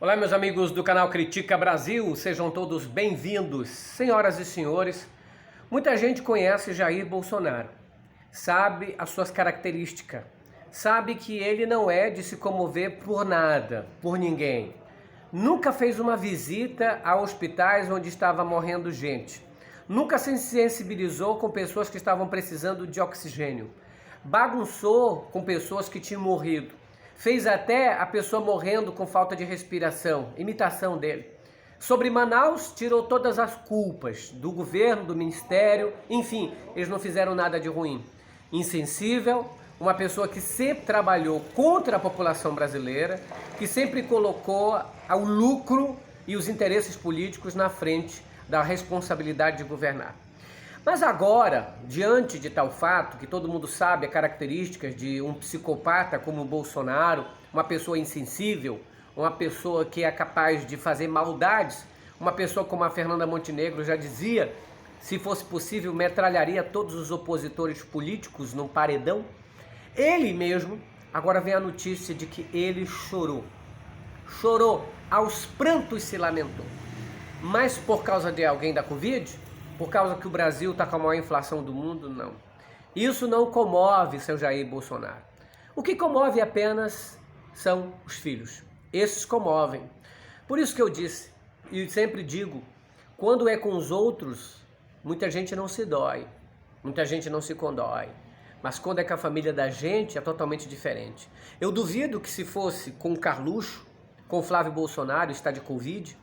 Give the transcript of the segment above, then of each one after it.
Olá, meus amigos do canal Critica Brasil, sejam todos bem-vindos. Senhoras e senhores, muita gente conhece Jair Bolsonaro, sabe as suas características, sabe que ele não é de se comover por nada, por ninguém. Nunca fez uma visita a hospitais onde estava morrendo gente. Nunca se sensibilizou com pessoas que estavam precisando de oxigênio. Bagunçou com pessoas que tinham morrido. Fez até a pessoa morrendo com falta de respiração, imitação dele. Sobre Manaus, tirou todas as culpas do governo, do ministério, enfim, eles não fizeram nada de ruim. Insensível, uma pessoa que sempre trabalhou contra a população brasileira, que sempre colocou o lucro e os interesses políticos na frente da responsabilidade de governar. Mas agora, diante de tal fato, que todo mundo sabe as características de um psicopata como o Bolsonaro, uma pessoa insensível, uma pessoa que é capaz de fazer maldades, uma pessoa como a Fernanda Montenegro já dizia, se fosse possível, metralharia todos os opositores políticos num paredão. Ele mesmo, agora vem a notícia de que ele chorou. Chorou, aos prantos se lamentou. Mas por causa de alguém da Covid? Por causa que o Brasil está com a maior inflação do mundo? Não. Isso não comove seu Jair Bolsonaro. O que comove apenas são os filhos. Esses comovem. Por isso que eu disse, e sempre digo, quando é com os outros, muita gente não se dói, muita gente não se condói. Mas quando é com a família da gente, é totalmente diferente. Eu duvido que se fosse com o Carluxo, com o Flávio Bolsonaro, está de Covid,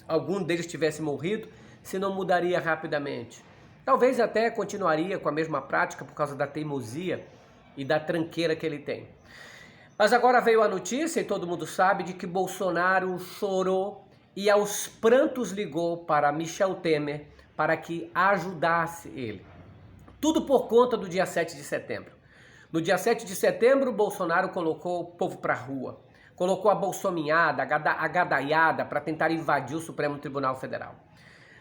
algum deles tivesse morrido, se não mudaria rapidamente. Talvez até continuaria com a mesma prática por causa da teimosia e da tranqueira que ele tem. Mas agora veio a notícia, e todo mundo sabe, de que Bolsonaro chorou e aos prantos ligou para Michel Temer para que ajudasse ele. Tudo por conta do dia 7 de setembro. No dia 7 de setembro, Bolsonaro colocou o povo para a rua. Colocou a bolsominhada, a gadaiada para tentar invadir o Supremo Tribunal Federal.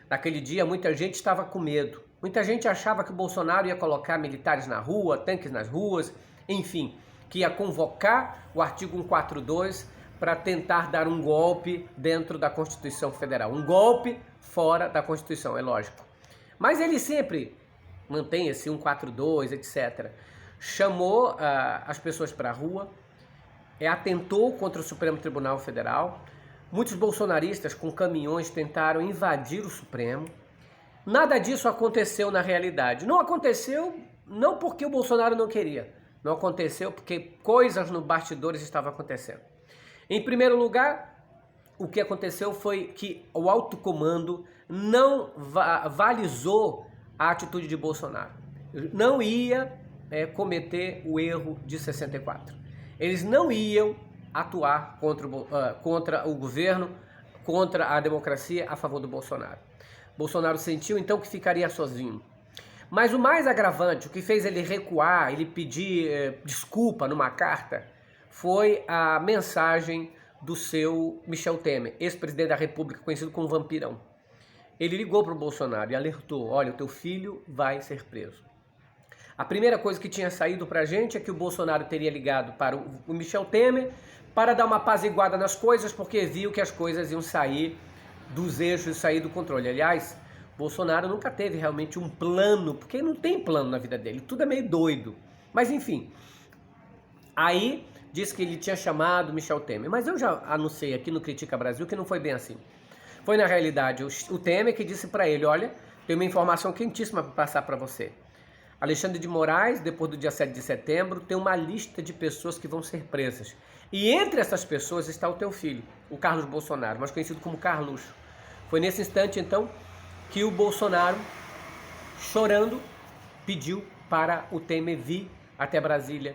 Naquele dia, muita gente estava com medo. Muita gente achava que o Bolsonaro ia colocar militares na rua, tanques nas ruas, enfim, que ia convocar o artigo 142 para tentar dar um golpe dentro da Constituição Federal. Um golpe fora da Constituição, é lógico. Mas ele sempre mantém esse 142, etc. Chamou as pessoas para a rua, atentou contra o Supremo Tribunal Federal. Muitos bolsonaristas com caminhões tentaram invadir o Supremo. Nada disso aconteceu na realidade. Não aconteceu não porque o Bolsonaro não queria. Não aconteceu porque coisas no bastidores estavam acontecendo. Em primeiro lugar, o que aconteceu foi que o alto comando não valizou a atitude de Bolsonaro. Não ia cometer o erro de 64. Eles não iam atuar contra o governo, contra a democracia, a favor do Bolsonaro. Bolsonaro sentiu então que ficaria sozinho. Mas o mais agravante, o que fez ele recuar, ele pedir desculpa numa carta, foi a mensagem do seu Michel Temer, ex-presidente da República, conhecido como Vampirão. Ele ligou para o Bolsonaro e alertou, olha, o teu filho vai ser preso. A primeira coisa que tinha saído para a gente é que o Bolsonaro teria ligado para o Michel Temer para dar uma apaziguada nas coisas, porque viu que as coisas iam sair dos eixos, sair do controle. Aliás, Bolsonaro nunca teve realmente um plano, porque não tem plano na vida dele, tudo é meio doido. Mas enfim, aí disse que ele tinha chamado Michel Temer, mas eu já anunciei aqui no Critica Brasil que não foi bem assim. Foi na realidade o Temer que disse para ele, olha, tem uma informação quentíssima para passar para você. Alexandre de Moraes, depois do dia 7 de setembro, tem uma lista de pessoas que vão ser presas. E entre essas pessoas está o teu filho, o Carlos Bolsonaro, mais conhecido como Carluxo. Foi nesse instante, então, que o Bolsonaro, chorando, pediu para o Temer vir até Brasília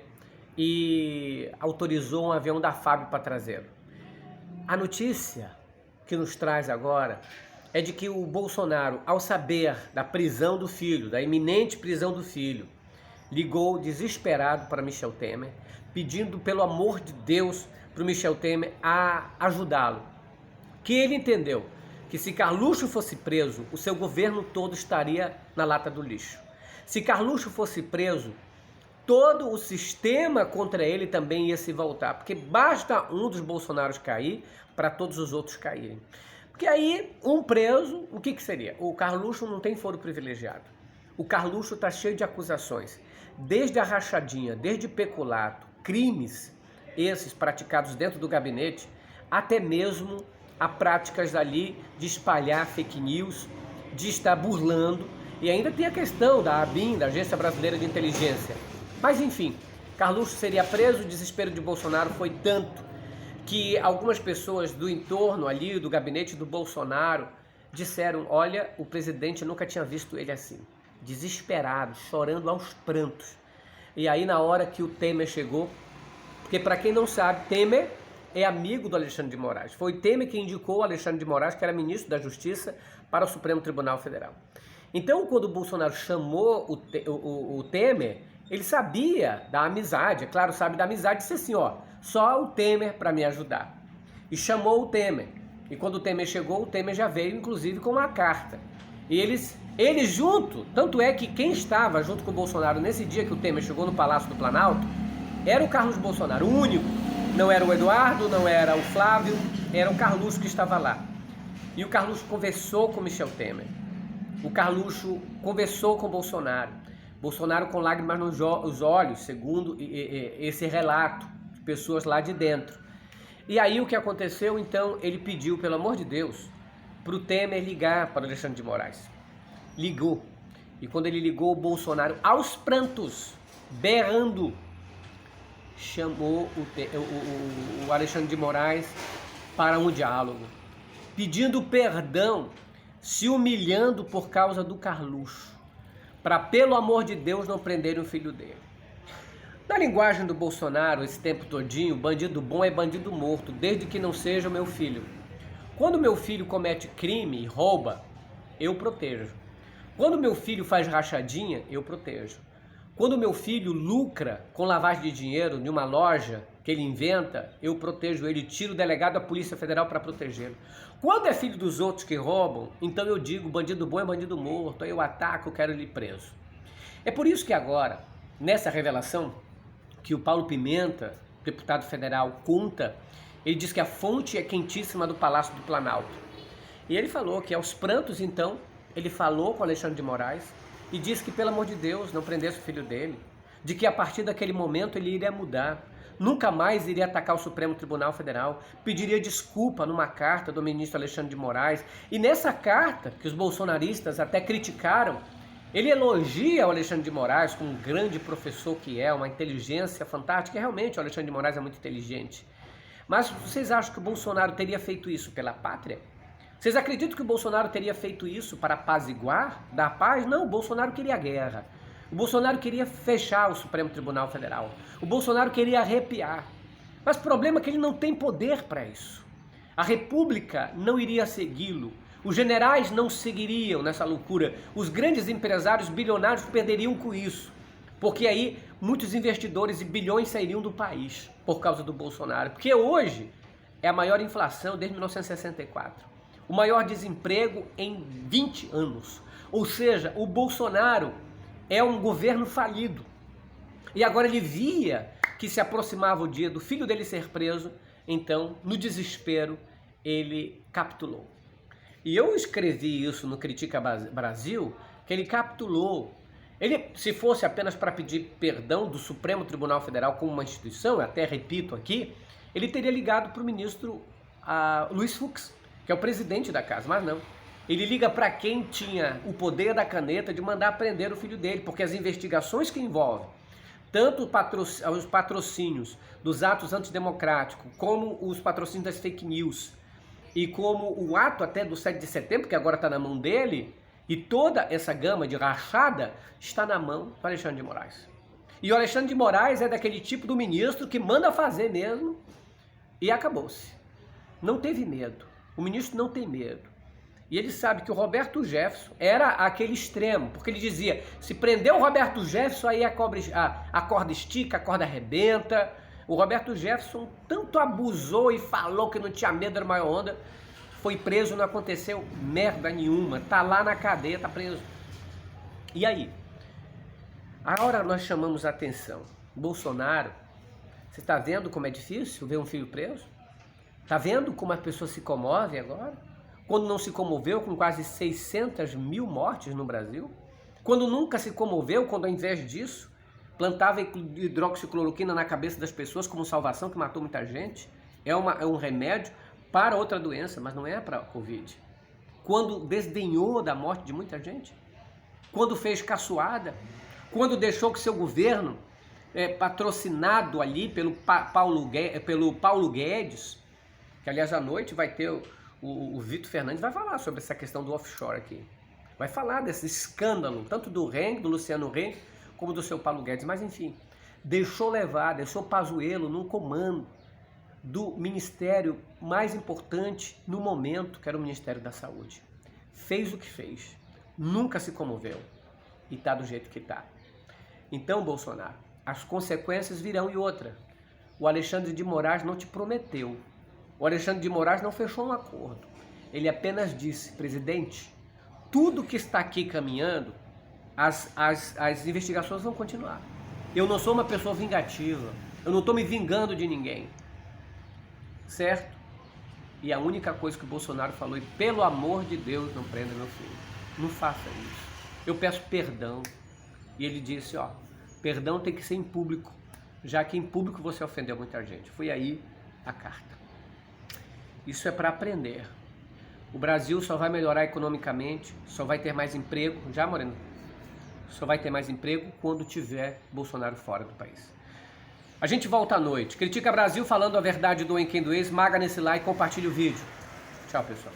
e autorizou um avião da FAB para trazê-lo. A notícia que nos traz agora é de que o Bolsonaro, ao saber da prisão do filho, da iminente prisão do filho, ligou desesperado para Michel Temer, pedindo pelo amor de Deus para o Michel Temer a ajudá-lo. Que ele entendeu que se Carluxo fosse preso, o seu governo todo estaria na lata do lixo. Se Carluxo fosse preso, todo o sistema contra ele também ia se voltar, porque basta um dos Bolsonaros cair para todos os outros caírem. Porque aí, um preso, o que seria? O Carluxo não tem foro privilegiado. O Carluxo está cheio de acusações, desde a rachadinha, desde peculato, crimes esses praticados dentro do gabinete, até mesmo a práticas ali de espalhar fake news, de estar burlando, e ainda tem a questão da ABIN, da Agência Brasileira de Inteligência. Mas enfim, Carluxo seria preso, o desespero de Bolsonaro foi tanto que algumas pessoas do entorno ali, do gabinete do Bolsonaro, disseram, olha, o presidente nunca tinha visto ele assim, desesperado, chorando aos prantos. E aí na hora que o Temer chegou, porque para quem não sabe, Temer é amigo do Alexandre de Moraes. Foi Temer que indicou o Alexandre de Moraes, que era ministro da Justiça, para o Supremo Tribunal Federal. Então, quando o Bolsonaro chamou o Temer, ele sabia da amizade, é claro, sabe da amizade, disse assim, ó, só o Temer para me ajudar. E chamou o Temer. E quando o Temer chegou, o Temer já veio, inclusive, com uma carta. E eles junto, tanto é que quem estava junto com o Bolsonaro nesse dia que o Temer chegou no Palácio do Planalto, era o Carlos Bolsonaro, o único. Não era o Eduardo, não era o Flávio, era o Carluxo que estava lá. E o Carluxo conversou com Michel Temer. O Carluxo conversou com Bolsonaro. Bolsonaro com lágrimas nos olhos, segundo esse relato de pessoas lá de dentro. E aí o que aconteceu? Então ele pediu, pelo amor de Deus, para o Temer ligar para o Alexandre de Moraes. Ligou. E quando ele ligou, o Bolsonaro, aos prantos, berrando, chamou o Alexandre de Moraes para um diálogo, pedindo perdão, se humilhando por causa do Carluxo, para, pelo amor de Deus, não prenderem o filho dele. Na linguagem do Bolsonaro, esse tempo todinho, bandido bom é bandido morto, desde que não seja o meu filho. Quando meu filho comete crime e rouba, eu protejo. Quando meu filho faz rachadinha, eu protejo. Quando meu filho lucra com lavagem de dinheiro em uma loja que ele inventa, eu protejo ele, tiro o delegado da Polícia Federal para protegê-lo. Quando é filho dos outros que roubam, então eu digo, bandido bom é bandido morto, aí eu ataco, eu quero ele preso. É por isso que agora, nessa revelação, que o Paulo Pimenta, deputado federal, conta, ele diz que a fonte é quentíssima do Palácio do Planalto. E ele falou que aos prantos, então, ele falou com Alexandre de Moraes, e disse que, pelo amor de Deus, não prendesse o filho dele, de que a partir daquele momento ele iria mudar, nunca mais iria atacar o Supremo Tribunal Federal, pediria desculpa numa carta do ministro Alexandre de Moraes, e nessa carta, que os bolsonaristas até criticaram, ele elogia o Alexandre de Moraes como um grande professor que é, uma inteligência fantástica, e realmente o Alexandre de Moraes é muito inteligente. Mas vocês acham que o Bolsonaro teria feito isso pela pátria? Vocês acreditam que o Bolsonaro teria feito isso para apaziguar, dar paz? Não, o Bolsonaro queria guerra. O Bolsonaro queria fechar o Supremo Tribunal Federal. O Bolsonaro queria arrepiar. Mas o problema é que ele não tem poder para isso. A República não iria segui-lo. Os generais não seguiriam nessa loucura. Os grandes empresários bilionários perderiam com isso. Porque aí muitos investidores e bilhões sairiam do país por causa do Bolsonaro. Porque hoje é a maior inflação desde 1964. O maior desemprego em 20 anos. Ou seja, o Bolsonaro é um governo falido. E agora ele via que se aproximava o dia do filho dele ser preso, então, no desespero, ele capitulou. E eu escrevi isso no Critica Brasil, que ele capitulou. Ele, se fosse apenas para pedir perdão do Supremo Tribunal Federal como uma instituição, eu até repito aqui, ele teria ligado para o ministro Luiz Fux, que é o presidente da casa, mas não. Ele liga para quem tinha o poder da caneta de mandar prender o filho dele, porque as investigações que envolvem tanto os patrocínios dos atos antidemocráticos, como os patrocínios das fake news, e como o ato até do 7 de setembro, que agora está na mão dele, e toda essa gama de rachada está na mão do Alexandre de Moraes. E o Alexandre de Moraes é daquele tipo do ministro que manda fazer mesmo, e acabou-se. Não teve medo. O ministro não tem medo. E ele sabe que o Roberto Jefferson era aquele extremo, porque ele dizia, se prender o Roberto Jefferson, aí a corda estica, a corda arrebenta. O Roberto Jefferson tanto abusou e falou que não tinha medo, era maior onda, foi preso, não aconteceu merda nenhuma, tá lá na cadeia, tá preso. E aí? Agora nós chamamos a atenção. Bolsonaro, você está vendo como é difícil ver um filho preso? Está vendo como a pessoa se comove agora? Quando não se comoveu com quase 600 mil mortes no Brasil? Quando nunca se comoveu, quando ao invés disso, plantava hidroxicloroquina na cabeça das pessoas como salvação, que matou muita gente? É um remédio para outra doença, mas não é para a Covid. Quando desdenhou da morte de muita gente? Quando fez caçoada? Quando deixou que seu governo, patrocinado ali pelo Paulo Guedes, que aliás à noite vai ter o Vitor Fernandes, vai falar sobre essa questão do offshore aqui. Vai falar desse escândalo, tanto do Luciano Heng, como do seu Paulo Guedes, mas enfim, deixou Pazuello no comando do ministério mais importante no momento, que era o Ministério da Saúde. Fez o que fez, nunca se comoveu e está do jeito que está. Então, Bolsonaro, as consequências virão e outra. O Alexandre de Moraes não te prometeu. O Alexandre de Moraes não fechou um acordo. Ele apenas disse, presidente, tudo que está aqui caminhando, as investigações vão continuar. Eu não sou uma pessoa vingativa. Eu não estou me vingando de ninguém. Certo? E a única coisa que o Bolsonaro falou, e pelo amor de Deus, não prenda meu filho. Não faça isso. Eu peço perdão. E ele disse, perdão tem que ser em público, já que em público você ofendeu muita gente. Foi aí a carta. Isso é para aprender. O Brasil só vai melhorar economicamente, só vai ter mais emprego, Moreno? Só vai ter mais emprego quando tiver Bolsonaro fora do país. A gente volta à noite. Critica Brasil falando a verdade, doem quem doer, esmaga nesse like, compartilha o vídeo. Tchau, pessoal.